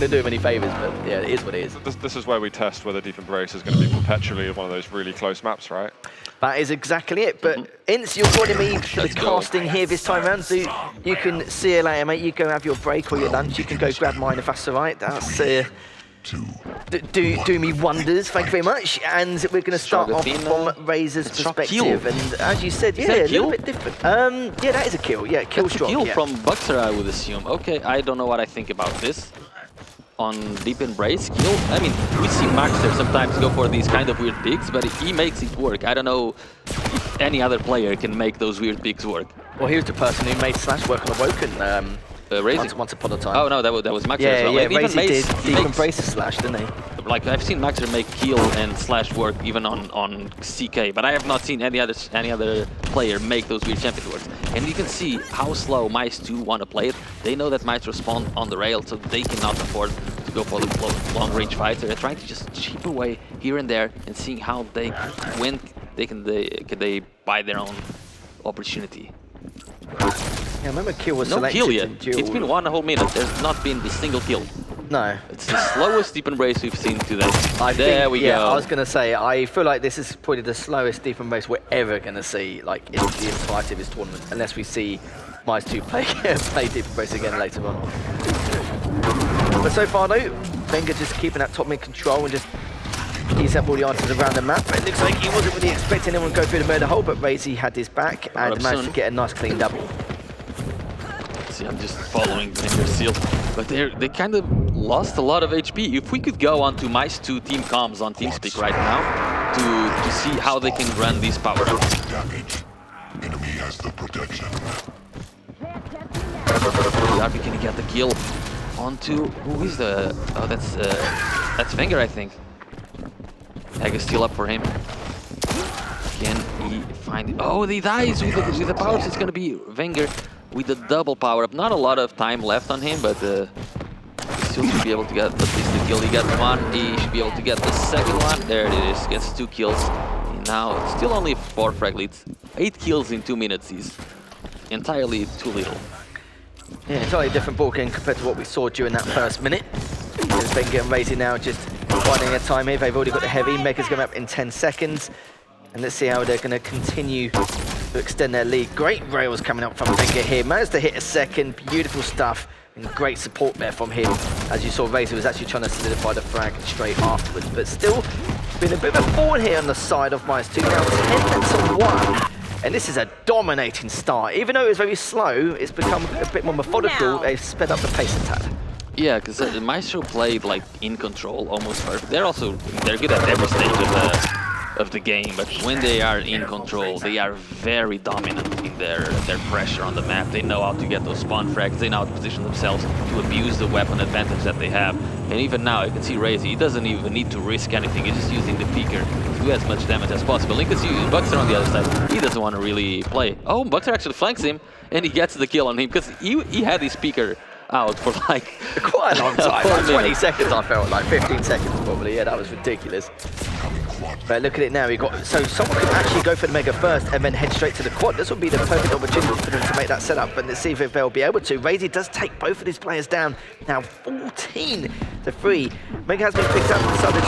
going to do him any favours, but yeah, it is what it is. This is where we test whether Deep Embrace is going to be perpetually one of those really close maps, right? That is exactly it. But Ince, you're joining me for the casting here this time around, so you can see you later, mate. You go have your break or your lunch. You can go grab mine if that's all right. That's do me wonders. Thank you very much. And we're going to start off from Razor's perspective. And as you said, yeah, a little bit different. Yeah, that is a kill. Yeah, kill shot. Kill from Buxer, I would assume. Okay, I don't know what I think about this. On Deep Embrace kill, I mean, we see Myztro sometimes go for these kind of weird picks, but he makes it work. I don't know if any other player can make those weird picks work. Well, here's the person who made Slash work on Awoken once upon a time. Oh no, that was Myztro yeah, as well. Yeah, even Razy did Deep Embrace Slash, didn't he? Like, I've seen Myztro make kill and Slash work even on CK, but I have not seen any other player make those weird champion works. And you can see how slow Myztwo want to play it. They know that Myztro spawned on the rail, so they cannot afford to go for the long-range fighter. They're trying to just chip away here and there and seeing how they can they buy their own opportunity. Yeah, I remember kill was no selected kill yet. Duel. It's been 1 whole minute. There's not been a single kill. No. It's the slowest Deep Embrace we've seen today. There we go. I was going to say, I feel like this is probably the slowest Deep Embrace we're ever going to see, like, in the entirety of this tournament, unless we see Myztwo play Deep Embrace again later on. But so far, though, Wenger just keeping that top mid control and just he's had all the answers around the map. But it looks like he wasn't really expecting anyone to go through the murder hole, but Razy had his back and managed to get a nice clean double. See, I'm just following Venger's seal, but they kind of lost a lot of HP. If we could go on to Myztwo team comms on TeamSpeak right now to see how they can run these power-ups. Enemy has the protection. Rubí can get the kill onto who is the? Oh, that's Wenger, I think. Egg is still up for him. Can he find it? Oh, he dies with the power-ups. It's gonna be Wenger with the double power-up. Not a lot of time left on him, but he still should be able to get at least the kill. He got one. He should be able to get the second one. There it is. Gets 2 kills. And now it's still only 4 frag leads. 8 kills in 2 minutes is entirely too little. Yeah, entirely different ballgame compared to what we saw during that first minute. There's Wenger and Razy now just finding a time here. They've already got the heavy. Mega's going up in 10 seconds. And let's see how they're going to continue to extend their lead. Great rails coming up from Wenger here. Managed to hit a second. Beautiful stuff. And great support there from him. As you saw, Razor was actually trying to solidify the frag straight afterwards. But still, been a bit of a fall here on the side of Myztwo. Now 10-1. And this is a dominating start. Even though it was very slow, it's become a bit more methodical. They've sped up the pace a tad. Yeah, because Myztro played like in control, almost perfect. They're good at every stage of the game, but when they are in control, they are very dominant in their pressure on the map. They know how to get those spawn frags. They know how to position themselves to abuse the weapon advantage that they have. And even now, you can see Razy. He doesn't even need to risk anything. He's just using the peeker to do as much damage as possible. You can see Buxer on the other side. He doesn't want to really play. Oh, Buxer actually flanks him, and he gets the kill on him because he had his peeker out for like quite a long time. Like 20 seconds, I felt like 15 seconds probably. Yeah, that was ridiculous. But look at it now. So someone could actually go for the Mega first and then head straight to the quad. This would be the perfect opportunity for them to make that setup. And let's see if they'll be able to. Razy does take both of these players down. Now 14-3. Mega has been picked up inside the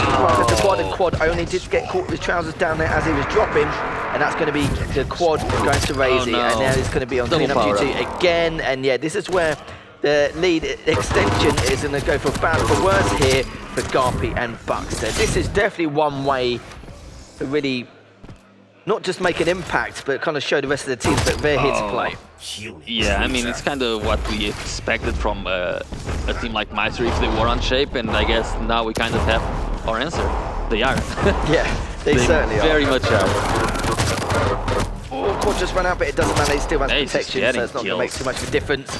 quad, and quad only did get caught with his trousers down there as he was dropping. And that's going to be the quad going to Razy. Oh, no. And now it's going to be on cleanup duty again. And yeah, this is where the lead extension is going to go for bad for worse here for Garpy and Buxter. This is definitely one way to really not just make an impact, but kind of show the rest of the teams that they're here to play. Yeah, I mean, it's kind of what we expected from a team like Myztro if they were on shape, and I guess now we kind of have our answer. They are. Yeah, they certainly very are. much are. Oh, quad just ran out, but it doesn't matter. He still has protection, so it's not going to make too much of a difference.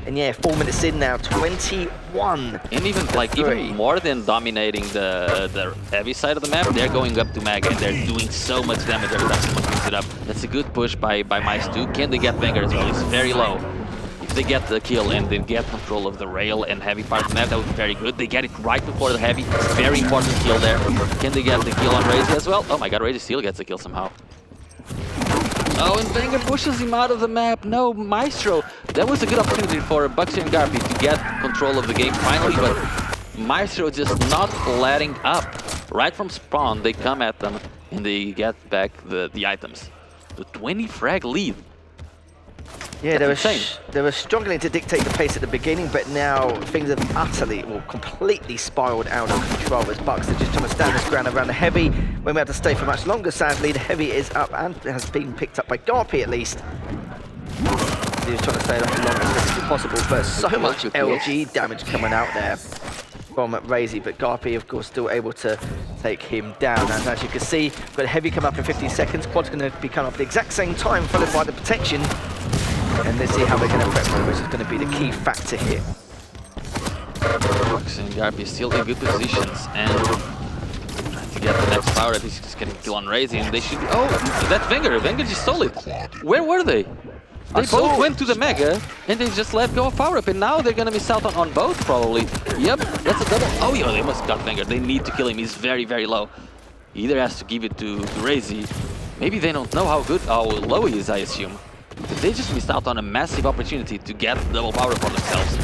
And yeah, 4 minutes in now, 21. And even more than dominating the heavy side of the map, they're going up to Mega and they're doing so much damage every time someone picks it up. That's a good push by Myztwo. Can they get Wenger as well? He's very low. If they get the kill and then get control of the rail and heavy part of the map, that would be very good. They get it right before the heavy. Very important kill there. Can they get the kill on Razy as well? Oh my god, Razy still gets the kill somehow. Oh, and Wenger pushes him out of the map. No, Myztro. That was a good opportunity for Buxer and Garpy to get control of the game finally, but Myztro just not letting up. Right from spawn, they come at them and they get back the items. The 20 frag lead. Yeah, That's they were struggling to dictate the pace at the beginning, but now things have utterly, or completely spiraled out of control as Bucks are just trying to stand his ground around the Heavy. When we have to stay for much longer, sadly, the Heavy is up and has been picked up by Garpy at least. He's trying to stay as long as physically possible, but so much LG damage coming out there from RAVE, but Garpy, of course, still able to take him down. And as you can see, we've got a Heavy come up in 15 seconds. Quad's going to be coming up at the exact same time, followed by the protection. And let's see how they're going to prep for it, which is going to be the key factor here. Bucks and Garpy still in good positions and trying to get the next power up. He's just getting kill on RAVE, and they should. Oh, that's Wenger. Wenger just stole it. Where were they? They both went to the Mega and they just let go of power up, and now they're gonna miss out on both probably. Yep, that's a double. Oh yeah, they must got Wenger. They need to kill him. He's very, very low. He either has to give it to RAVE. Maybe they don't know how low he is, I assume. But they just missed out on a massive opportunity to get double power for themselves.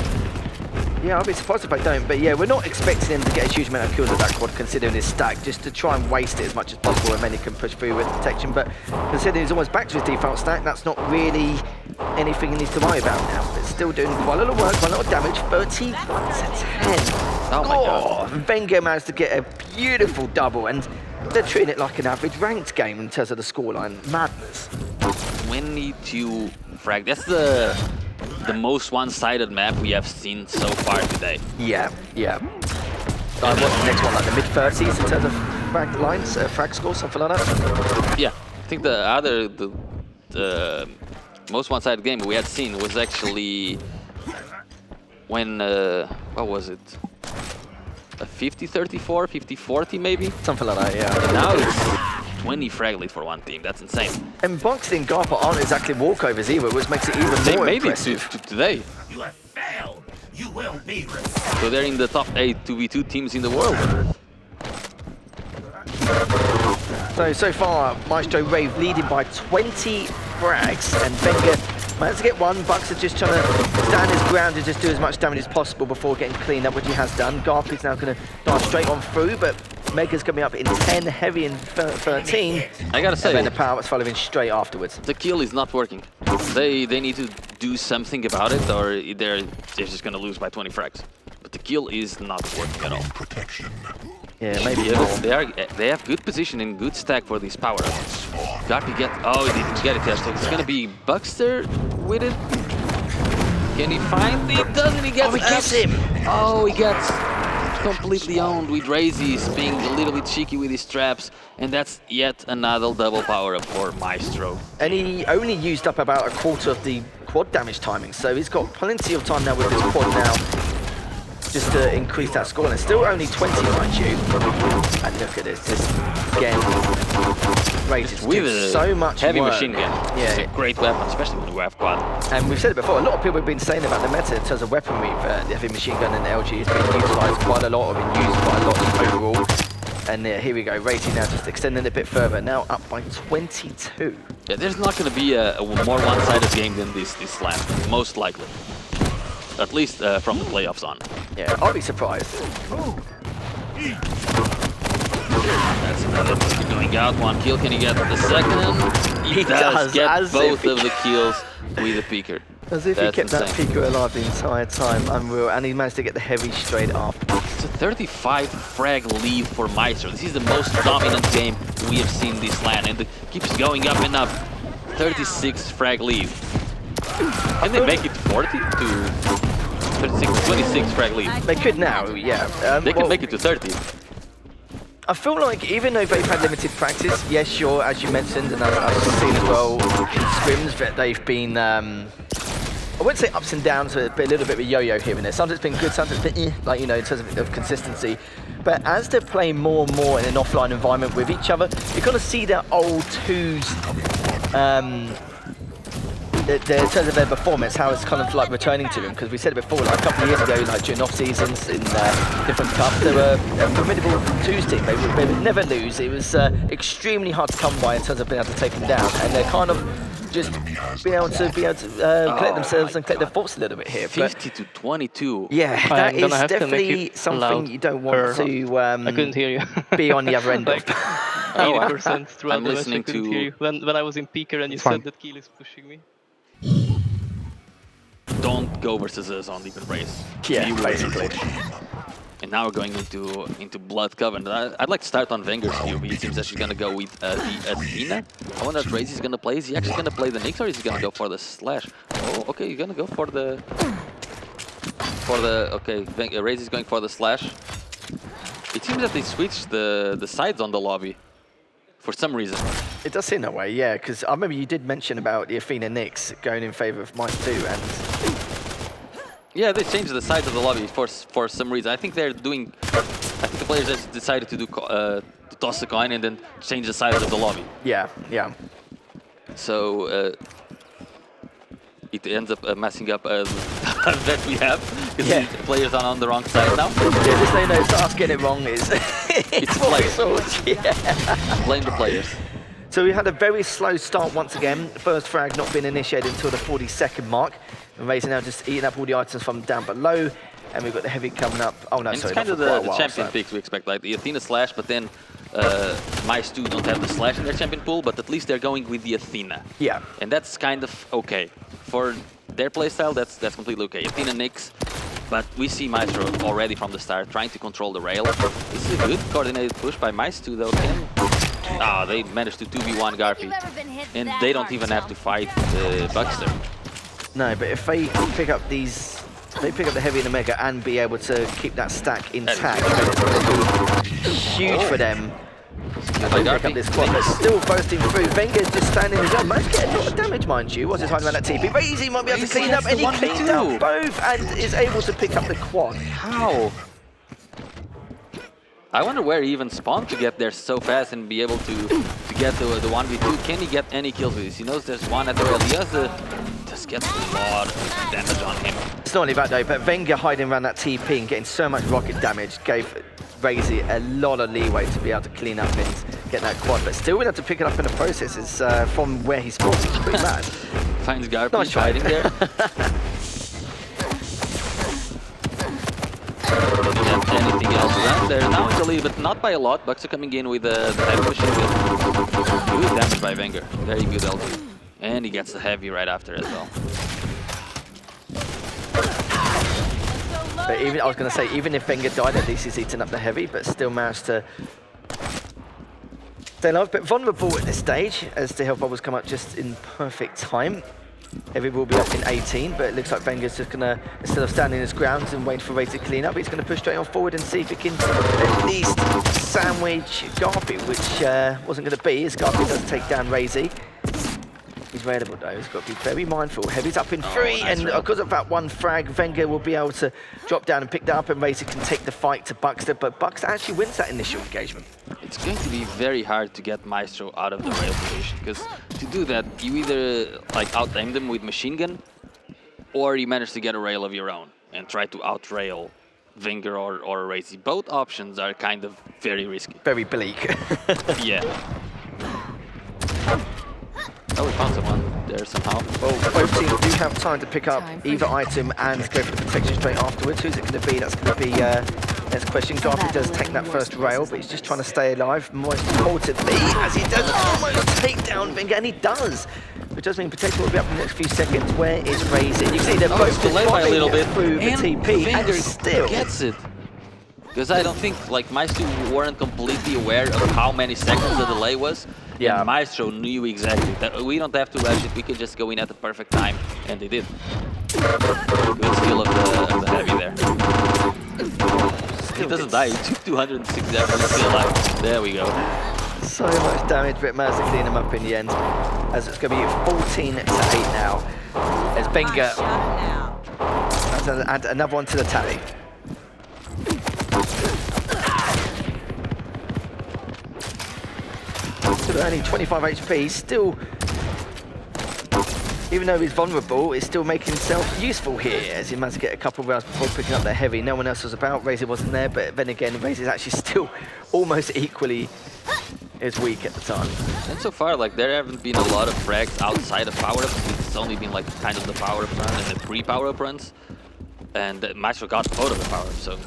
Yeah, I'll be surprised if I don't, but yeah, we're not expecting him to get a huge amount of kills at that quad considering his stack, just to try and waste it as much as possible, and many can push through with protection, but considering he's almost back to his default stack, that's not really anything he needs to worry about now. But still doing quite a lot of work, quite a lot of damage, 31 to 10. Oh my god. Wenger managed to get a beautiful double, and they're treating it like an average ranked game in terms of the scoreline. Madness. 22 frag. That's the most one-sided map we have seen so far today. Yeah, yeah. What's the next one, like the mid-30s in terms of frag lines, frag scores, something like that? Yeah, I think the most one-sided game we had seen was actually when, what was it? A 50-34, 50-40 maybe? Something like that, yeah. And now it's 20 frag lead for one team. That's insane. And Boxing and Garpa aren't exactly walkovers either, which makes it even more impressive. Today. You have failed. You will be resolved. So they're in the top 8 2v2 teams in the world. So far, Myztro RAVE leading by 20 frags, and Wenger managed to get one. Bucks are just trying to stand his ground and just do as much damage as possible before getting cleaned up, which he has done. Garpy's now going to dive straight on through, but Mega's coming up in 10, Heavy in 13. I gotta say, and then the power was following straight afterwards. the kill is not working. They need to do something about it, or they're just gonna lose by 20 frags. But the kill is not working at all. Protection. Yeah, maybe Yeah, more. but they have good position and good stack for these power ups. Garpy oh, he didn't get it yet, so it's gonna be Buckster with it. Can he find it? Doesn't he get Oh, he gets him! Oh, he gets completely owned with Razies being a little bit cheeky with his traps, and that's yet another double power up for Myztro. And he only used up about a quarter of the quad damage timing, so he's got plenty of time now with his quad now just to increase that score. And it's still only 20, mind you. And look at this, just again, Razies do so much heavy work. machine gun. Yeah. It's a great weapon, especially when you have quad. And we've said it before, a lot of people have been saying about the meta in terms of weaponry. The heavy machine gun and LG has been utilised quite a lot, or been used quite a lot overall. And here we go, Rating now just extending it a bit further, now up by 22. Yeah, there's not going to be a more one-sided game than this slam, most likely. At least from the playoffs on. Yeah, I'll be surprised. That's another Picker going out. One kill. Can he get the second? He does get both of the kills with the Picker. As if he kept insane. that Picker alive the entire time, unreal. And he managed to get the Heavy straight after. It's a 35 frag lead for Myztro. This is the most dominant game we have seen this LAN, and it keeps going up and up. 36 frag lead. Can they make it 40 to 36, 26 frag lead? They could now, yeah. They can make it to 30. I feel like even though they've had limited practice, yes, sure, as you mentioned, and I've seen as well in scrims that they've been, I wouldn't say ups and downs, but a little bit of a yo-yo here and there. Sometimes it's been good, sometimes it's been like, you know, in terms of consistency. But as they're playing more and more in an offline environment with each other, you kind of see their old twos, in terms of their performance, how it's kind of like returning to them. Because we said it before, like a couple of years ago, like during off seasons in different cups, they were a formidable twos team. They would never lose. It was extremely hard to come by in terms of being able to take them down. And they're kind of just Enemy has be the able to collect themselves my and collect their God. thoughts a little bit here. But 50 to 22. yeah, that I'm gonna is have to make definitely it something loud. you don't want Or- to I couldn't hear you. be on the other end Like, of. 80% throughout I'm the match, I listening couldn't to- hear you. When I was in Peaker and you Fine. said that Keel is pushing me. Don't go versus us on Deep Embrace. Yeah, We will basically. And now we're going into Blood Coven. I'd like to start on Venger's POV. It seems that she's gonna go with the Athena. I wonder if RAVE is gonna play. Is he actually gonna play the Nyx or is he gonna go for the Slash? Oh, okay, he's gonna go for the okay. RAVE is going for the Slash. It seems that they switched the sides on the lobby for some reason. It does seem that way, yeah, because I remember you did mention about the Athena Nyx going in favour of Myztwo, and Yeah, they changed the sides of the lobby for some reason. I think they're doing. I think the players just decided to do to toss the coin and then change the sides of the lobby. yeah. So it ends up messing up that we have because Yeah. the players are on the wrong side now. Yeah, just so you know, it's us getting it wrong is It's what we players. thought, yeah. Blame the players. So we had a very slow start once again. First frag not being initiated until the 40-second mark. And RAVE now just eating up all the items from down below. And we've got the heavy coming up. Oh no, And sorry, it's kind not of for quite a the while, champion so. picks we expect, like the Athena Slash, but then Myztwo don't have the Slash in their champion pool, but at least they're going with the Athena. Yeah. And that's kind of okay. For their playstyle, that's completely okay. Athena Nyx, but we see Myztro already from the start trying to control the rail. This is a good coordinated push by Myztwo though. They managed to 2v1 Garpy. And they don't even have to fight Buckster. No, but if they pick up these, they pick up the heavy and the mega and be able to keep that stack intact, then it's going to be huge for them. They pick up this quad, but still bursting through. Venger's just standing his own. Managed to get a lot of damage, mind you. What's his hiding around that TP? RAVE might be able to clean up, and he cleaned up both and is able to pick up the quad. How? I wonder where he even spawned to get there so fast and be able to get the 1v2. Can he get any kills with this? He knows there's one at the rail. He has just gets a lot of damage on him. It's not only that though, but Wenger hiding around that TP and getting so much rocket damage gave RAVE a lot of leeway to be able to clean up and get that quad. But still, we'll have to pick it up in the process. It's from where he spawned. It's pretty mad. Finds Garpy Nice try. hiding there. Anything else around there? Now it's a lead, but not by a lot. Bucks are coming in with the heavy machine gun. Good damage by Wenger. Very good LT. And he gets the heavy right after as well. But even I was going to say, even if Wenger died, at least he's eaten up the heavy, but still managed to stay alive. But vulnerable at this stage, as the health bubbles come up just in perfect time. Heavy will be up in 18, but it looks like Wenger's just going to, instead of standing his ground and waiting for RAVE to clean up, he's going to push straight on forward and see if he can at least sandwich Garpy, which wasn't going to be, as Garpy does take down RAVE. He's raidable though, he's got to be very mindful. Heavy's up in 3, nice and raid. because of that one frag, Wenger will be able to drop down and pick that up, and RAVE can take the fight to Buckster, but Buckster actually wins that initial engagement. It's going to be very hard to get Myztro out of the rail position, because to do that, you either like out-aim them with machine gun, or you manage to get a rail of your own and try to out-rail Wenger or RAVE. Both options are kind of very risky. Very bleak. Yeah. Oh, we found someone there somehow. Well, both teams do have time to pick up either item and go for the protection straight afterwards. Who's it going to be? That's going to be next question. Garpy does take that first rail, but he's just trying to stay alive. Most importantly, as he does almost take down Wenger, and he does. Which does mean protection will be up in the next few seconds. Where is RAVE? You can see they're both delayed by a little bit, through the and TP, Wenger and still. gets it. Because I don't think like Myztwo weren't completely aware of how many seconds the delay was. Yeah. And Myztro knew exactly that we don't have to rush it. We can just go in at the perfect time, and they did. Good skill of the heavy there. He doesn't die. He took 260 damage. He's still alive. There we go. So much damage, but managed to clean him up in the end. As it's going to be 14 to 8 now. As Wenger has to add another one to the tally. Still only 25 HP, still, even though he's vulnerable, he's still making himself useful here as he managed to get a couple of rounds before picking up the heavy. No one else was about, RAVE wasn't there, but then again, RAVE is actually still almost equally is weak at the time. And so far, like, there haven't been a lot of frags outside of power-ups. It's only been, like, kind of the power-up run and the pre-power-up runs. And Myztro got both of the power-ups, so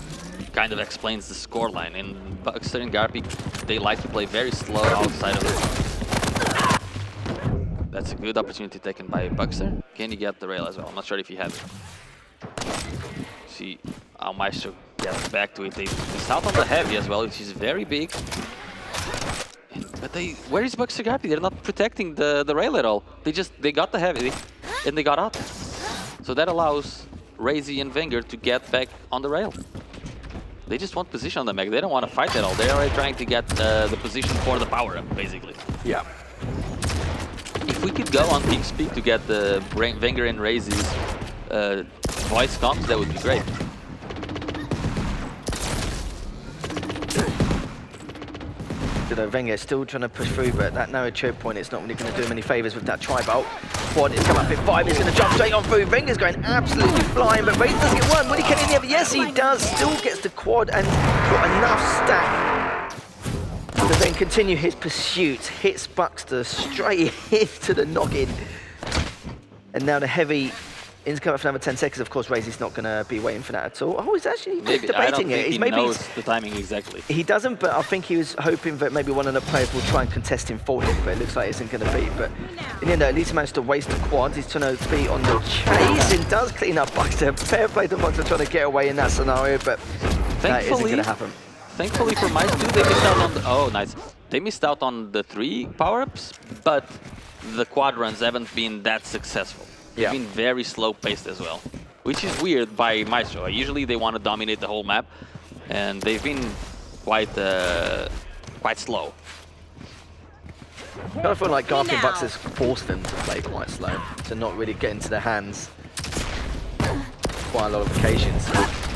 kind of explains the scoreline. In Buckster and Garpy, they like to play very slow outside of the power-ups. That's a good opportunity taken by Buckster. Can he get the rail as well? I'm not sure if he has it. See how Myztro gets back to it. They start on the heavy as well, which is very big. But where is Buckster Garpy? They're not protecting the rail at all. They got the heavy and they got out. So that allows RAVE and Wenger to get back on the rail. They just want position on the mech. They don't want to fight at all. They're already trying to get the position for the power-up, basically. Yeah. If we could go on TeamSpeak to get the Wenger and RAVE's voice comms, that would be great. Wenger still trying to push through, but that narrow choke point is not really going to do him any favours with that tri-bolt. Quad is coming up at 5, he's going to jump straight on through. Wenger's going absolutely flying, but RAVE does get one. Will he get in the other? Yes, he does. Still gets the quad and got enough stack to then continue his pursuit. Hits Buckster straight into the noggin. And now the heavy is coming up for another 10 seconds. Of course, RAVE's not going to be waiting for that at all. Oh, he's actually Maybe, debating I don't think it. he knows the timing exactly. He doesn't, but I think he was hoping that maybe one of the players will try and contest him for him, but it looks like it isn't going to be. But in the end, at least he managed to waste the quad. He's trying to be on the chase and does clean up Buckster. Fair play to Buckster trying to get away in that scenario, but that isn't going to happen. Thankfully for Myztwo, they missed out on the... Oh, nice. They missed out on the 3 power-ups, but the quad runs haven't been that successful. They've been very slow-paced as well, which is weird by Myztro. Usually they want to dominate the whole map, and they've been quite slow. I kind of feel like Garpy and Bucks has forced them to play quite slow, to not really get into their hands quite a lot of occasions.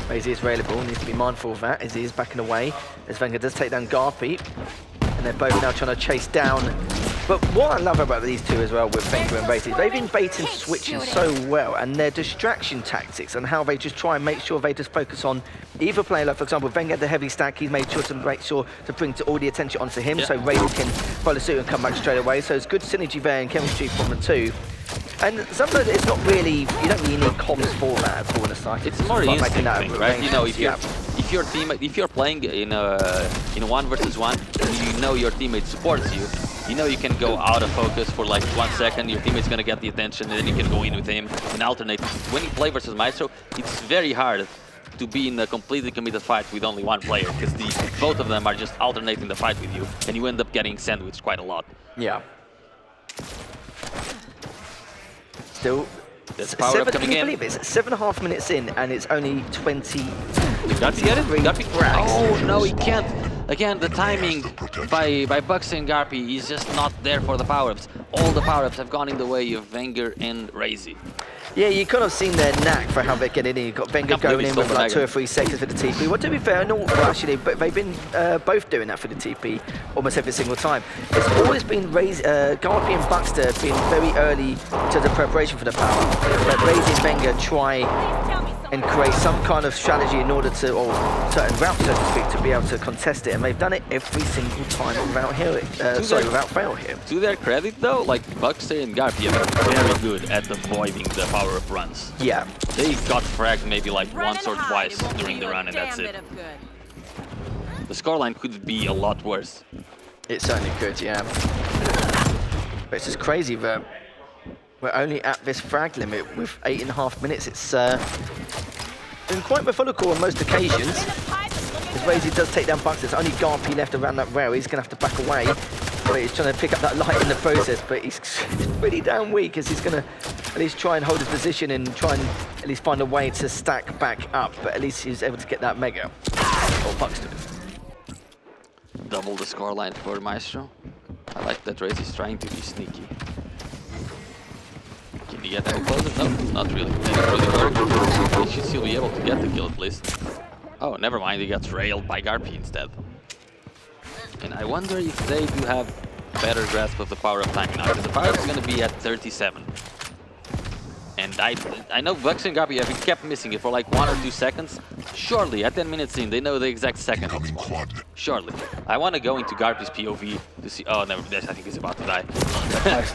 RAVE is available, needs to be mindful of that as he is backing away, as Wenger does take down Garpy, and they're both now trying to chase down. But what I love about these two as well with Wenger and RAVE is they've been baiting switching so well, and their distraction tactics and how they just try and make sure they just focus on either playing, like for example, Wenger had the heavy stack, he's made sure to bring all the attention onto him, so RAVE can follow suit and come back straight away. So it's good synergy there and chemistry from the two. And sometimes it's not really, you don't really need comms for that at all in a side. It's more instinct thing, right? You know, if you're playing in a 1 versus 1, you know your teammate supports you. You know you can go out of focus for like 1 second, your teammate's gonna get the attention, and then you can go in with him and alternate. When you play versus Myztro, it's very hard to be in a completely committed fight with only one player, because both of them are just alternating the fight with you, and you end up getting sandwiched quite a lot. Yeah. Still, there's power up coming in. Believe it? It's 7.5 minutes in, and it's only 20. Garpy get it? Garpy. Oh no, he can't. Again, the timing by Bucks and Garpy is just not there for the power-ups. All the power-ups have gone in the way of Wenger and RAVE. Yeah, you kind of seen their knack for how they're getting in. You've got Wenger going in with like 2 or 3 seconds for the TP. Well, to be fair, no, well, actually, but they've been both doing that for the TP almost every single time. It's always been Garpy and Buckster being very early to the preparation for the power. But RAVE and Wenger try and create some kind of strategy in order to, or certain routes, so to speak, to be able to contest it. And they've done it every single time without without fail here. To their credit, though, like Buckster and Garpy are very good at avoiding the power-up runs. Yeah. They got fragged maybe like once or twice during the run, and that's it. The scoreline could be a lot worse. It certainly could, yeah. But it's just crazy that we're only at this frag limit with 8.5 minutes. It's been quite methodical on most occasions. As RAVE does take down Bucks, there's only Garpy left around that rail. He's going to have to back away. But he's trying to pick up that light in the process, but he's pretty damn weak, as he's going to at least try and hold his position and try and at least find a way to stack back up. But at least he's able to get that mega. Or Bucks do. Double the scoreline for Myztro. I like that RAVE is trying to be sneaky. Can he get any closer? No, not really. It didn't really work. He should still be able to get the kill at least. Oh, never mind, he gets railed by Garpy instead. And I wonder if they do have better grasp of the power-up timing now, because the power-up is going to be at 37. And I know Bucks and Garpy have kept missing it for like 1 or 2 seconds. Surely, at 10 minutes in, they know the exact second. Incoming quad. Surely. I want to go into Garpy's POV to see... Oh, never. I think he's about to die.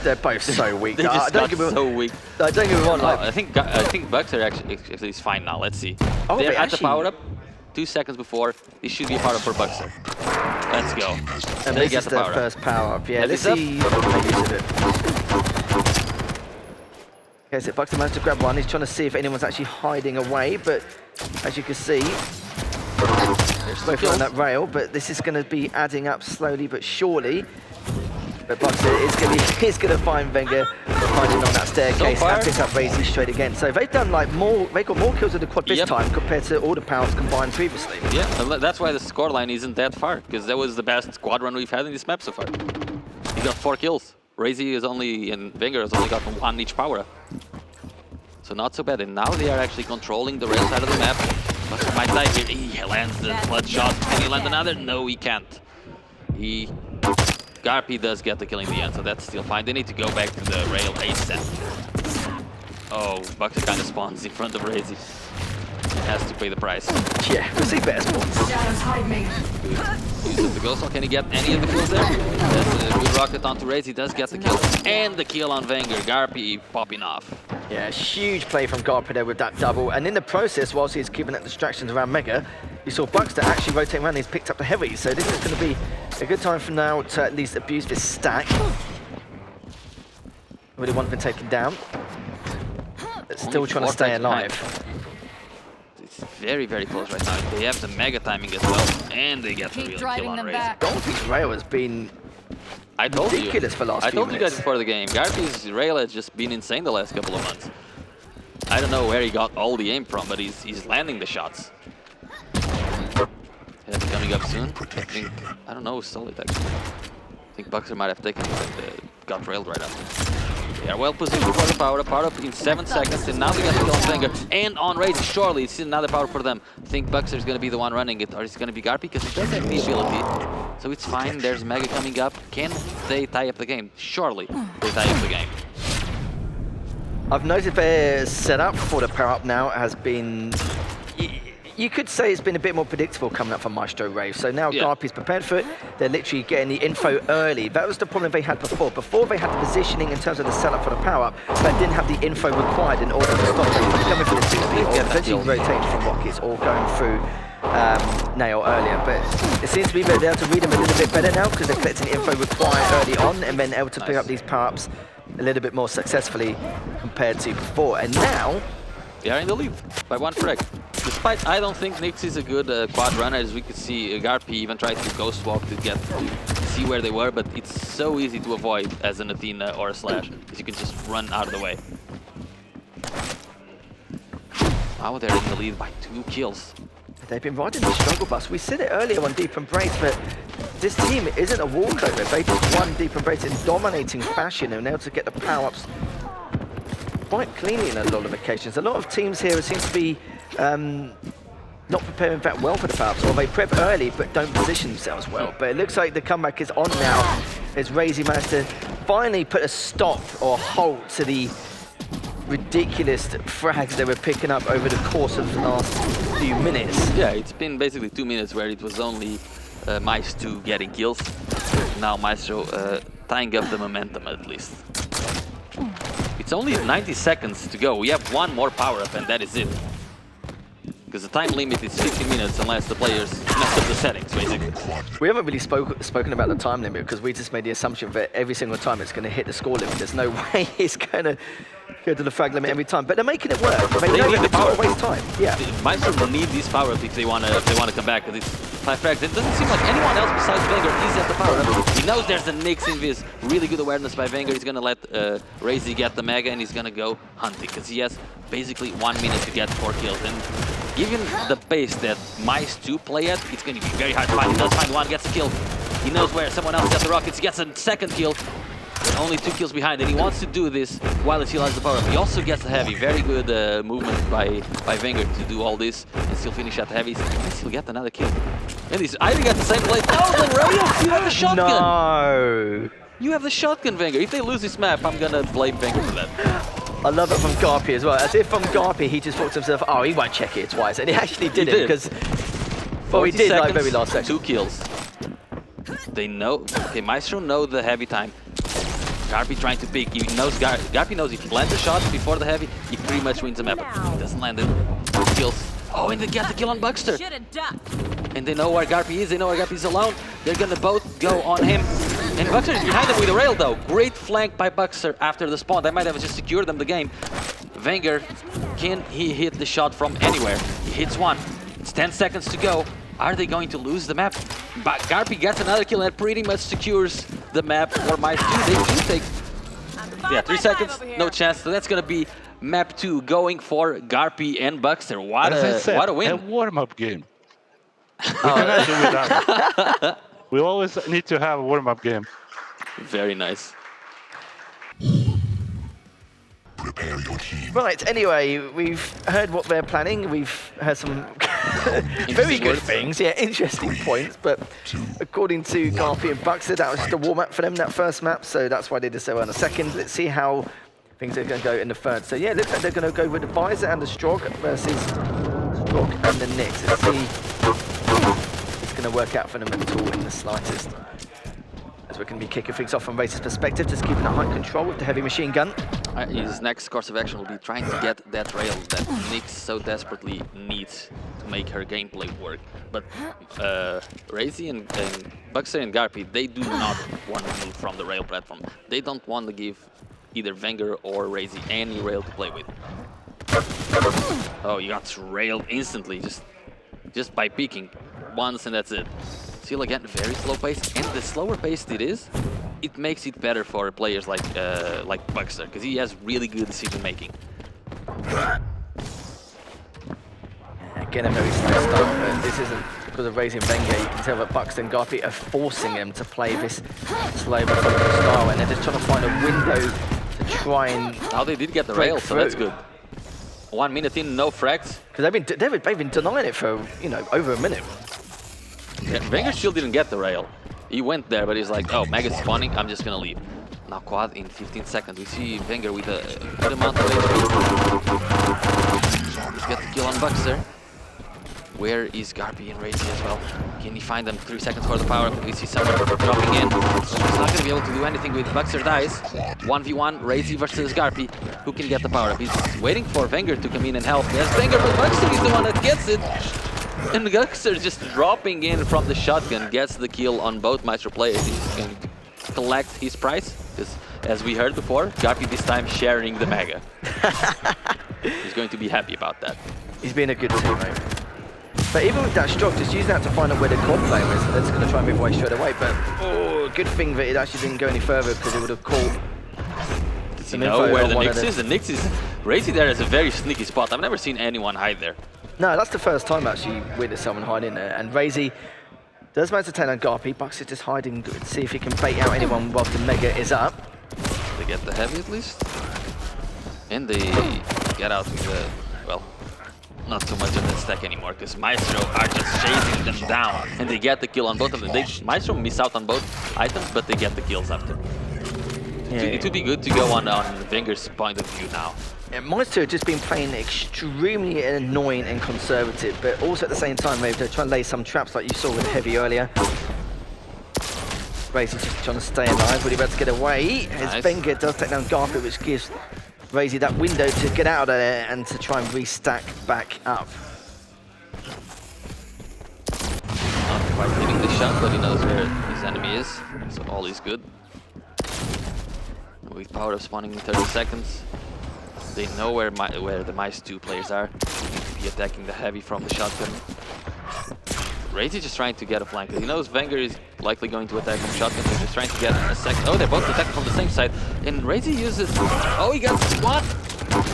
They're both so weak. They just got so weak. Don't get me wrong. Oh, Like, I think Bucks are actually fine now. Let's see. Oh, They're they at the actually- power-up. 2 seconds before. This should be a power-up for Buxer. Let's go. and They this get is the their power-up. first power-up. Yeah, Heavy let's see what they make use of it. Okay, so Buxer managed to grab one. He's trying to see if anyone's actually hiding away, but as you can see, both on that rail, but this is going to be adding up slowly but surely. But Buxer is going to find Wenger hiding on that staircase far- and pick up RAVE straight again. So they've done like more, they got more kills with the quad this Yep. time compared to all the powers combined previously. Yeah, and that's why the scoreline isn't that far, because that was the best squad run we've had in this map so far. He got 4 kills. Razy is only, and Wenger has only gotten 1 each power up. So not so bad, and now they are actually controlling the rail side of the map. Buxer might die here. He lands the flood shot. Can he land another? No, he can't. Garpy does get the kill in the end, so that's still fine. They need to go back to the rail ASAP. Oh, Buxer kind of spawns in front of Razy. Has to pay the price. Yeah, we'll see better spawns. Shadows hide me. Use of the ghost wall. Can he get any of the kills there? That's a good rocket onto Raze. He does get the kill. And the kill on Wenger. Garpy popping off. Yeah, huge play from Garpy there with that double. And in the process, whilst he's keeping that distractions around Mega, you saw Buxter actually rotating around and he's picked up the heavy. So this is going to be a good time for now to at least abuse this stack. Really one been taken down. But still Only trying to 4 stay times behind. alive. It's very, very close right now. They have the mega timing as well. And they get the Keep real kill driving on them Raze. back. Garpy's rail has been I told you. ridiculous for the last I few told you guys minutes. before the game. Garpy's rail has just been insane the last couple of months. I don't know where he got all the aim from, but he's landing the shots. Heavy coming up soon. I don't know, solid actually. I think Buxer might have taken it, but got railed right after. They are well positioned for the power up in 7 seconds, and now they got the kill on Wenger and on Raze. Surely it's another power for them. I think Buxer is going to be the one running it, or is it going to be Garpy? Because he does have the ability. So it's fine, there's Mega coming up. Can they tie up the game? Surely they tie up the game. I've noticed their setup for the power up now has been, you could say it's been a bit more predictable coming up from Myztro RAVE. So now Yeah. Garpy's prepared for it. They're literally getting the info early. That was the problem they had before. Before they had the positioning in terms of the setup for the power up, but didn't have the info required in order to stop them from coming for the 6B or eventually rotating from rockets or going through Nail earlier. But it seems to be they're able to read them a little bit better now because they're collecting the info required early on and then able to pick up these power ups a little bit more successfully compared to before. And now, They are in the lead by 1 frag. Despite, I don't think Nyx is a good quad runner, as we could see Garpy even tried to ghost walk to get to see where they were, but it's so easy to avoid as an Athena or a Slash, because you can just run out of the way. Now they're in the lead by 2 kills. they've been riding the struggle bus. We said it earlier on Deep Embrace, but this team isn't a walkover. They just won Deep Embrace in dominating fashion and able to get the power-ups quite cleanly in a lot of occasions. A lot of teams here seem to be not preparing that well for the power-ups, or they prep early but don't position themselves well. But it looks like the comeback is on now as Razy managed to finally put a stop or halt to the ridiculous frags they were picking up over the course of the last few minutes. Yeah, it's been basically 2 minutes where it was only Myztwo getting kills. Now Myztro tying up the momentum at least. It's only 90 seconds to go. We have 1 more power-up and that is it. Because the time limit is 50 minutes unless the players mess up the settings, basically. We haven't really spoken about the time limit because we just made the assumption that every single time it's going to hit the score limit. There's no way it's going to go to the frag limit every time. But they're making it work. They know need that the it's not power. a waste time. Yeah. Myztro will need these power-ups if they want to come back. Because it's 5 frags. It doesn't seem like anyone else besides Wenger is at the power-up. He knows there's a Nyx in this. Really good awareness by Wenger. He's going to let Razy get the Mega and he's going to go hunting. Because he has basically 1 minute to get 4 kills. And given the pace that Myztwo play at, it's going to be very hard to find. He does find 1, gets a kill. He knows where someone else got the rockets. He gets a 2nd kill. They're only 2 kills behind, and he wants to do this while he still has the power up. He also gets a heavy. Very good movement by Wenger to do all this and still finish at the heavies. And still get another kill. And he's either at the same place. Oh, the rail! You have the shotgun! No. You have the shotgun, Wenger. If they lose this map, I'm gonna blame Wenger for that. I love it from Garpy as well. As if from Garpy, he just thought to himself, oh, he won't check it twice. And he actually did it because, well, he did like very last second. 2 kills. They know, okay, Myztro know the heavy time. Garpy trying to pick, he knows, Garpy knows if he lands a shot before the heavy, he pretty much wins the map. He doesn't land it, 2 kills. Oh, and they get the kill on Buckster. And they know where Garpy is, they know where Garpy is alone. They're gonna both go on him. And Buckster is behind them with a rail though. Great flank by Buckster after the spawn. That might have just secured them the game. Wenger, can he hit the shot from anywhere? He hits one. It's 10 seconds to go. Are they going to lose the map? But Garpy gets another kill and pretty much secures the map for Myztwo. They do take, yeah, 3 seconds, no chance. So that's gonna be map 2 going for Garpy and Buckster. What a win. A warm-up game. We cannot do without it. We always need to have a warm-up game. Very nice. Prepare your team. Right, anyway, we've heard what they're planning. We've heard some very good things, yeah, interesting points. But according to Garpy and Buckster, that was just a warm-up for them, that first map. So that's why they did so on the second. Let's see how things are going to go in the third. So yeah, looks like they're going to go with the Visor and the Strog versus Strog and the Nyx. Let's see if it's going to work out for them at all in the slightest. As we're going to be kicking things off from Race's perspective, just keeping a high control with the heavy machine gun. His next course of action will be trying to get that rail that Nyx so desperately needs to make her gameplay work. But RAVE and Buckster and Garpy, they do not want to move from the rail platform. They don't want to give either Wenger or RAVE any rail to play with. Oh, you got railed instantly, just by peeking once and that's it. Still again, very slow pace, and the slower paced it is, it makes it better for players like Buckster, because he has really good decision making. Again, a very slow start, but this isn't because of raising Wenger. You can tell that Buckster and Garpy are forcing him to play this slow methodical style, and they're just trying to find a window to try and. Oh, they did get the rail, so that's good. 1 minute in, no frags. Because they've been denying it for over a minute. Yeah, Wenger still didn't get the rail. He went there, but he's like, oh, Mega's spawning, I'm just gonna leave. Now quad in 15 seconds. We see Wenger with a good amount of HP. Let's get the kill on Buckster. Where is Garpy and RAVE as well? Can he find them? 3 seconds for the power up. We see someone dropping in. So he's not gonna be able to do anything with Buckster dies. 1v1, RAVE versus Garpy. Who can get the power up? He's waiting for Wenger to come in and help. There's Wenger, but Buckster is the one that gets it. And Buckster just dropping in from the shotgun, gets the kill on both Myztro players. He's going to collect his prize, because as we heard before, Garpy this time sharing the Mega. He's going to be happy about that. He's been a good teammate. But even with that stroke, just use that to find out where the core player is. They're just going to try and move away straight away. But oh, good thing that it actually didn't go any further, because it would have caught. Does he know where the Nyx is? The Nyx is RAVE there is a very sneaky spot. I've never seen anyone hide there. No, that's the first time actually witnessed someone hiding there. And RAVE does manage to take on Garpy. Bucks is just hiding to see if he can bait out anyone whilst the Mega is up. They get the heavy at least. And they get out with the, well, not so much of that stack anymore, because Myztro are just chasing them down. And they get the kill on both of them. Myztro miss out on both items, but they get the kills after. Yeah, it would be good to go on Wenger's point of view now. Yeah, Myztro have just been playing extremely annoying and conservative, but also at the same time, they're trying to lay some traps like you saw with Heavy earlier. RAVE is just trying to stay alive, but he about to get away. Nice. As Wenger does take down Garpy, which gives RAVE that window to get out of there and to try and restack back up. Not quite hitting the shot, but he knows where his enemy is, so all is good. With power up spawning in 30 seconds. They know where the Myztwo players are. Be attacking the heavy from the shotgun. RAVE is just trying to get a flank. He knows Wenger is likely going to attack from shotgun, so he's just trying to get a second. Oh, they're both attacking from the same side. And RAVE uses. Oh, he got what?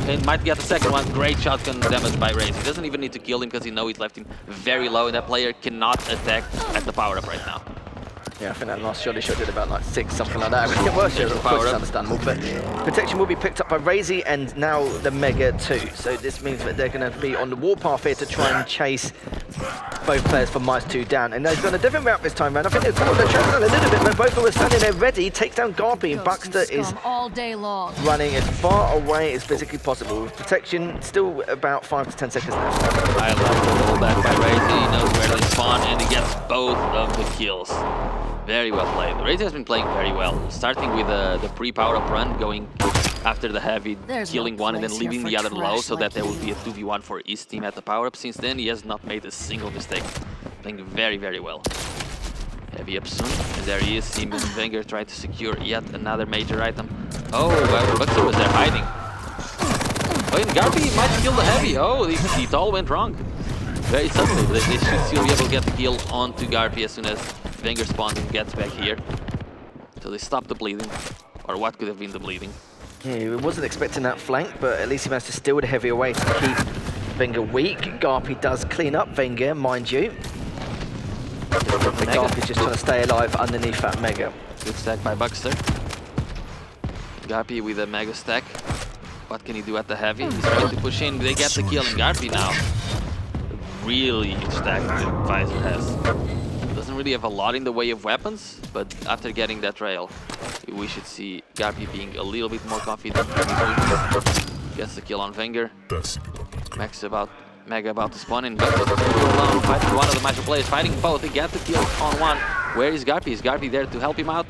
And might get the second one. Great shotgun damage by RAVE. He doesn't even need to kill him because he knows he's left him very low, and that player cannot attack at the power up right now. Yeah, I think that last shot he shot did about like 6, something like that. It worse, of course, it's understandable. But protection will be picked up by RAVE and now the Mega too. So this means that they're going to be on the warpath here to try and chase both players for Myztwo down. And they've done a different route this time round. I think they're traveling a little bit, but both of them are standing there ready. Takes down Garpy, and Buckster is all day long. running as far away as physically possible. With protection still about 5 to 10 seconds left. I like the rollback by RAVE. He knows where they spawn and he gets both of the kills. Very well played. RAVE has been playing very well, starting with the pre-power-up run, going after the heavy, killing one and then leaving the other low so that there will be a 2v1 for his team at the power-up. Since then, he has not made a single mistake. Playing very, very well. Heavy up soon, and there he is. Seeing Wenger trying to secure yet another major item. Oh, well, Buxter was there hiding. Oh, and Garpy might kill the heavy. Oh, it all went wrong. Very subtle. They should still be able to get the kill onto Garpy as soon as Wenger spawns and gets back here. So they stop the bleeding, or what could have been the bleeding. Yeah, he wasn't expecting that flank, but at least he managed to steal the heavy away to keep Wenger weak. Garpy does clean up Wenger, mind you. Garpy's just trying to stay alive underneath that Mega. Good stack by Buxter. Garpy with a Mega stack. What can he do at the heavy? He's trying to push in. They get the kill, and Garpy now. A really huge stack the Visor has. Doesn't really have a lot in the way of weapons, but after getting that rail, we should see Garpy being a little bit more confident. Gets the kill on Wenger. Mega about to spawn in, but alone fighting one of the Myztro players, fighting both. They get the kill on one. Where is Garpy? Is Garpy there to help him out?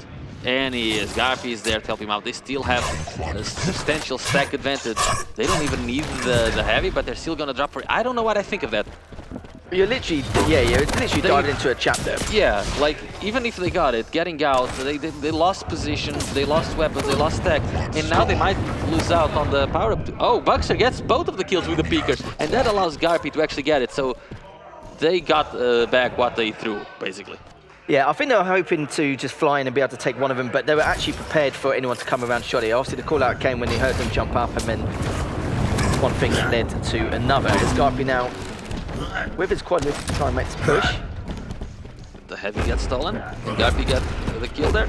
And he is. Garpy is there to help him out. They still have a substantial stack advantage. They don't even need the heavy, but they're still gonna drop for it. I don't know what I think of that. You're literally, you're literally diving into a trap there. Yeah, like, even if they got it, getting out, they lost position, they lost weapons, they lost tech, and now they might lose out on the power-up. Oh, Buxter gets both of the kills with the peekers, and that allows Garpy to actually get it, so they got back what they threw, basically. Yeah, I think they were hoping to just fly in and be able to take one of them, but they were actually prepared for anyone to come around shotty. Obviously, the call-out came when they heard them jump up, and then one thing led to another. As Garpy now, with his quad lift, to try and make this push. The heavy gets stolen, and Garpy got the kill there.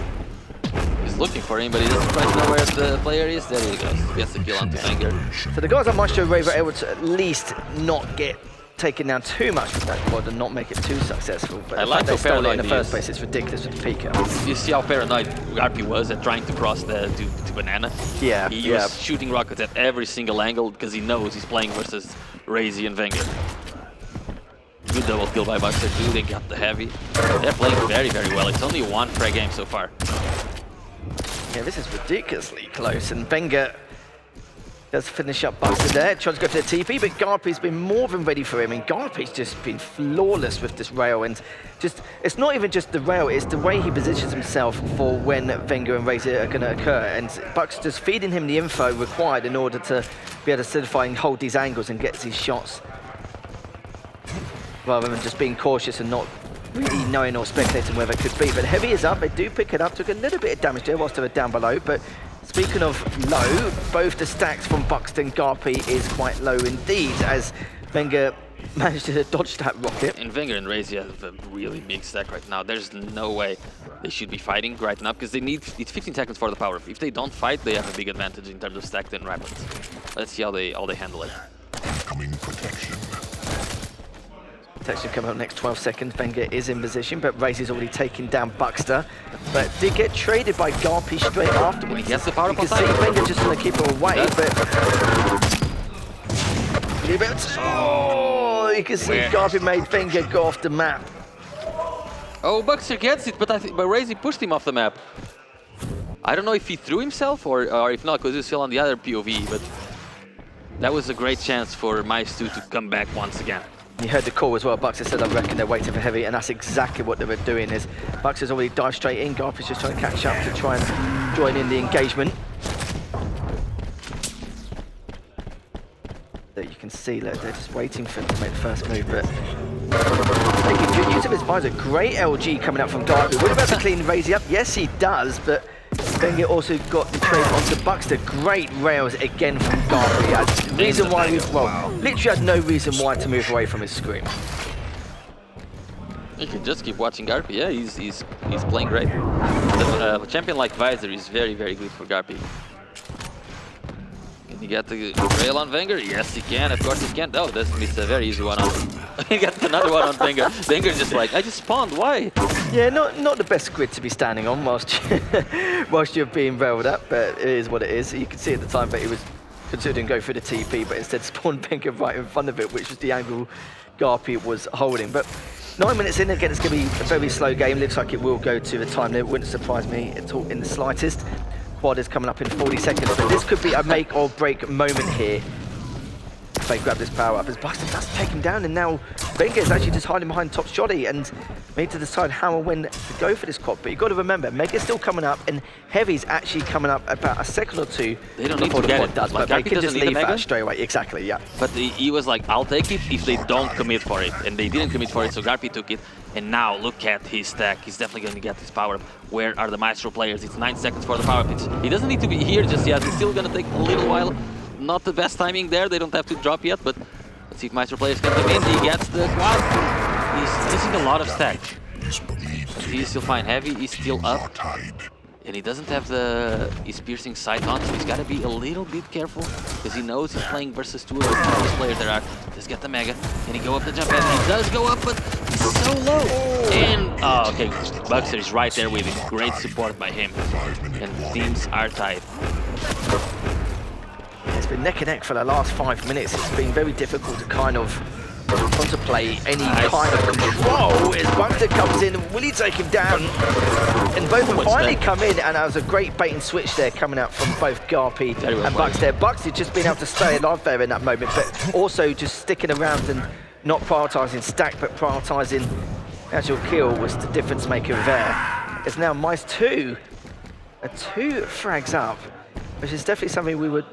He's looking for him, but he doesn't quite know where the player is. There he goes, gets the kill onto Wenger. So the guys on Myztro RAVE are able to at least not get taken down too much with that quad and not make it too successful. But I like they how stole it in paranoid the he first is. place. It's ridiculous with the peeker. You see how paranoid Garpy was at trying to cross to Banana? Yeah, He was shooting rockets at every single angle because he knows he's playing versus RAVE and Wenger. Good double kill by Buxter too. They got the heavy. They're playing very, very well. It's only one frag game so far. Yeah, this is ridiculously close, and Wenger does finish up Buxter there. Tries to go for the TP, but Garpy's been more than ready for him, and Garpy's just been flawless with this rail, and it's not even just the rail, it's the way he positions himself for when Wenger and RAVE are going to occur, and Buxter's feeding him the info required in order to be able to solidify and hold these angles and get these shots, rather than just being cautious and not really knowing or speculating where it could be. But heavy is up, they do pick it up, took a little bit of damage there whilst they were down below, but speaking of low, both the stacks from Buxter and Garpy is quite low indeed, as Wenger managed to dodge that rocket. And Wenger and RAVE have a really big stack right now. There's no way they should be fighting right now because it's 15 seconds for the power up. If they don't fight, they have a big advantage in terms of stack and weapons. Let's see how they handle it. Coming protection. Protection coming up next 12 seconds. Wenger is in position, but RAVE is already taking down Buxter, but did get traded by Garpy straight afterwards. He gets the power up You on can see side. Wenger just going to keep him away, but... Oh, you can see Garpy made Wenger go off the map. Oh, Buxter gets it, but RAVE pushed him off the map. I don't know if he threw himself or if not, because he was still on the other POV, but that was a great chance for Myztwo to come back once again. You heard the call as well. Buxter said, I reckon they're waiting for heavy, and that's exactly what they were doing. Is Buxter's already dived straight in. Garpy's just trying to catch up to try and join in the engagement. There you can see that they're just waiting for him to make the first move, but making good use of his visor. Great LG coming up from Garpy. Would about to clean RAVE up? Yes, he does, but Wenger also got the trade onto Buxter. Great rails again from Garpy. Reason why literally had no reason why to move away from his screen. You can just keep watching Garpy. Yeah, he's playing great. A champion like Visor is very, very good for Garpy. Can he get the rail on Wenger? Yes, he can. Of course he can. Oh, that's it's a very easy one on. He got another one on Wenger. Wenger's just like, I just spawned. Why? Yeah, not the best grid to be standing on whilst you're being railed up, but it is what it is. You can see at the time that he was considering going through the TP, but instead spawned Wenger right in front of it, which was the angle Garpy was holding. But 9 minutes in, again, it's going to be a very slow game. Looks like it will go to the time limit. Wouldn't surprise me at all in the slightest. Quad is coming up in 40 seconds, but this could be a make or break moment here. If they grab this power up, as Buxton does take him down, and now Wenger is actually just hiding behind top Shoddy and need to decide how and when to go for this quad. But you've got to remember, Mega's still coming up, and Heavy's actually coming up about a second or two. They don't need before to the get quad it. does, Like, but they Garpy can just doesn't need leave the that Mega. straight away. Exactly, yeah. But he was like, I'll take it if they don't commit for it. And they didn't commit for it, so Garpy took it. And now look at his stack. He's definitely going to get his power up. Where are the Myztro players? It's 9 seconds for the power up. He doesn't need to be here just yet. It's still going to take a little while. Not the best timing there. They don't have to drop yet, but let's see if Myztro players can come in. He gets the quad. He's missing a lot of stack. He's still fine. Heavy is still up. And he doesn't have his piercing sight on, so he's got to be a little bit careful because he knows he's playing versus two of the strongest players there are. Let's get the Mega. Can he go up the jump? And he does go up, but he's so low. And, oh, okay, Buxter is right there with him. Great support by him. And teams are tied. It's been neck and neck for the last 5 minutes. It's been very difficult to kind of contemplate any kind of control as Buxter comes in. Will he take him down? And both have finally come in, and that was a great bait and switch there coming out from both Garpy and Buxter. Buxter just being able to stay alive there in that moment, but also just sticking around and not prioritising stack, but prioritising actual kill was the difference maker there. It's now Myztwo, 2 frags up, which is definitely something we were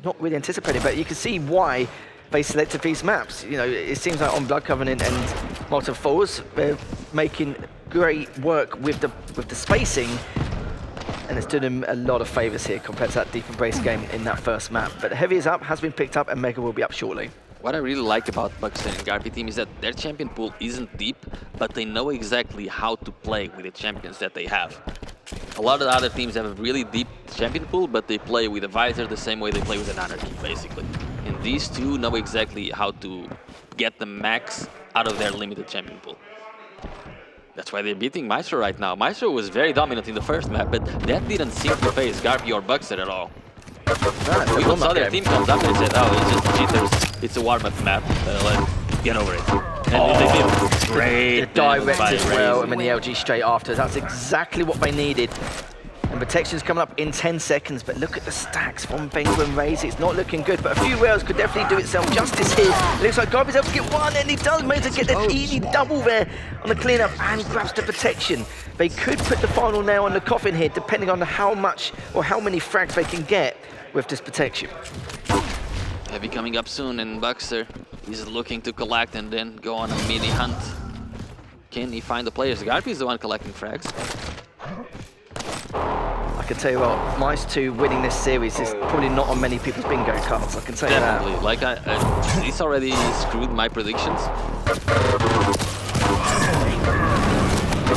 not really anticipating, but you can see why they selected these maps. You know, it seems like on Blood Covenant and Molten Falls, they're making great work with the spacing, and it's doing them a lot of favours here compared to that Deep Embrace game in that first map. But Heavy is up, has been picked up, and Mega will be up shortly. What I really like about Buxton and Garpy team is that their champion pool isn't deep, but they know exactly how to play with the champions that they have. A lot of the other teams have a really deep champion pool, but they play with a Visor the same way they play with an Anarchy, basically. And these two know exactly how to get the max out of their limited champion pool. That's why they're beating Myztro right now. Myztro was very dominant in the first map, but that didn't seem to phase Garpy or Buxton at all. We even saw their team comes up and said, oh, it's just cheaters. It's a warm-up map. Let's get over it. And they did. Great. The direct as well, and then the LG straight after. That's exactly what they needed. And protection's coming up in 10 seconds, but look at the stacks from Wenger and RAVE. It's not looking good, but a few rails could definitely do itself justice here. It looks like Garpy's able to get one, and he does manage to get the easy double there on the cleanup and grabs the protection. They could put the final nail on the coffin here, depending on how much or how many frags they can get with this protection. Heavy coming up soon, and Buxter is looking to collect and then go on a mini hunt. Can he find the players? Garpy is the one collecting frags. I can tell you what, Myztwo winning this series is probably not on many people's bingo cards, I can tell you that. Definitely. Like, he's already screwed my predictions.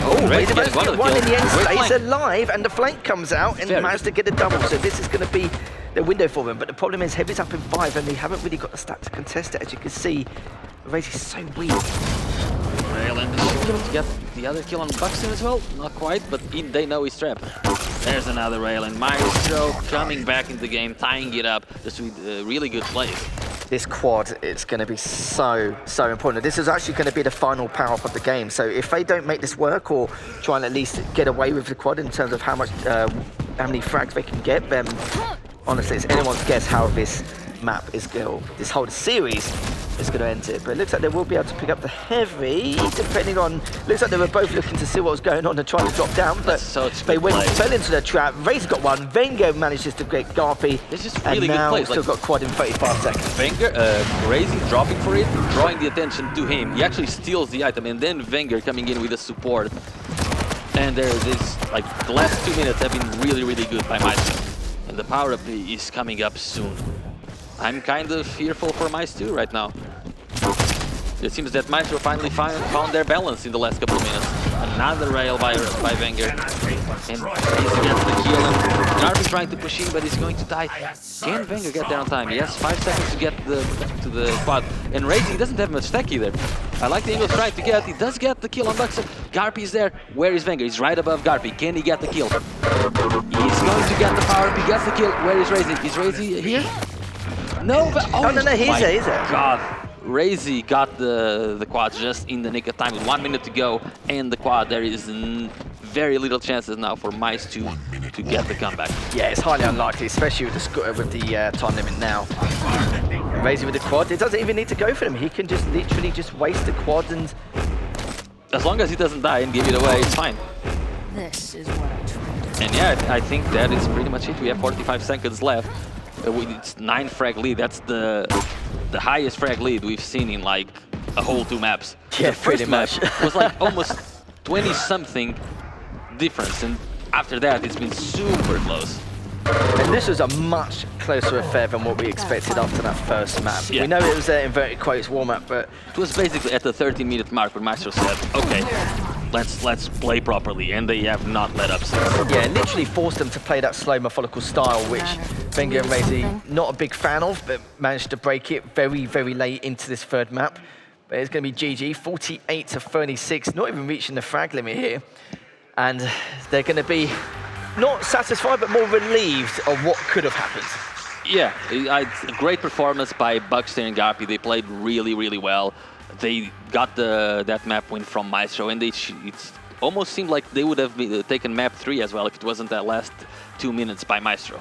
Oh, wait a minute, one in the end Great stays flank. alive, and the flank comes out and managed to get a double, so this is going to be the window for him. But the problem is Heavy's up in 5, and they haven't really got the stat to contest it, as you can see. RAVE is so weak. Rail and to get the other kill on Buxton as well. Not quite, but they know he's trapped. There's another rail, and Myztro coming back into the game, tying it up just with really good plays. This quad is going to be so important. This is actually going to be the final power-up of the game. So if they don't make this work or try and at least get away with the quad in terms of how many frags they can get, then honestly, it's anyone's guess how this map is going. This whole series is going to end it. But it looks like they will be able to pick up the Heavy, depending on. Looks like they were both looking to see what was going on and trying to drop down, but they fell into the trap. RAVE's got one. Wenger manages to get Garpy, This is really and now good plays. still got quad in 35 seconds. Wenger, Crazy dropping for it, drawing the attention to him. He actually steals the item, and then Wenger coming in with the support. And there it is. Like, the last 2 minutes have been really, really good by Myztro. And the power-up is coming up soon. I'm kind of fearful for Myztwo right now. It seems that Myztro finally found their balance in the last couple of minutes. Another rail by Wenger. And he gets the kill. And Garby's trying to push in, but he's going to die. Can Wenger get there on time? He has 5 seconds to get to the quad. And RAVE doesn't have much stack either. I like the angle trying to get. He does get the kill on Buxton. Garby's there. Where is Wenger? He's right above Garby. Can he get the kill? He's going to get the power. He gets the kill. Where is RAVE? Is RAVE here? No, but Oh, no, he's there, he's there. God. RAVE got the quad just in the nick of time with 1 minute to go, and the quad. There is very little chances now for Myztwo to get the comeback. Yeah, it's highly unlikely, especially with the time limit now. RAVE with the quad, it doesn't even need to go for him. He can just literally just waste the quad and... As long as he doesn't die and give it away, it's fine. This is what I tried. And yeah, I think that is pretty much it. We have 45 seconds left. It's 9 frag lead. That's the highest frag lead we've seen in like a whole 2 maps. Yeah, the pretty first map much. was like almost 20-something difference, and after that it's been super close. And this was a much closer affair than what we expected after that first map. Yeah. We know it was an inverted quotes warm-up, but... It was basically at the 30-minute mark where Myztro said, okay, let's play properly, and they have not let up since. Yeah, literally forced them to play that slow methodical style, which Wenger and RAVE not a big fan of, but managed to break it very, very late into this third map. But it's going to be GG, 48 to 36, not even reaching the frag limit here. And they're going to be not satisfied, but more relieved of what could have happened. Yeah, a great performance by Buxton and Garby. They played really, really well. They got that map win from Myztro, and it almost seemed like they would have taken map 3 as well if it wasn't that last 2 minutes by Myztro.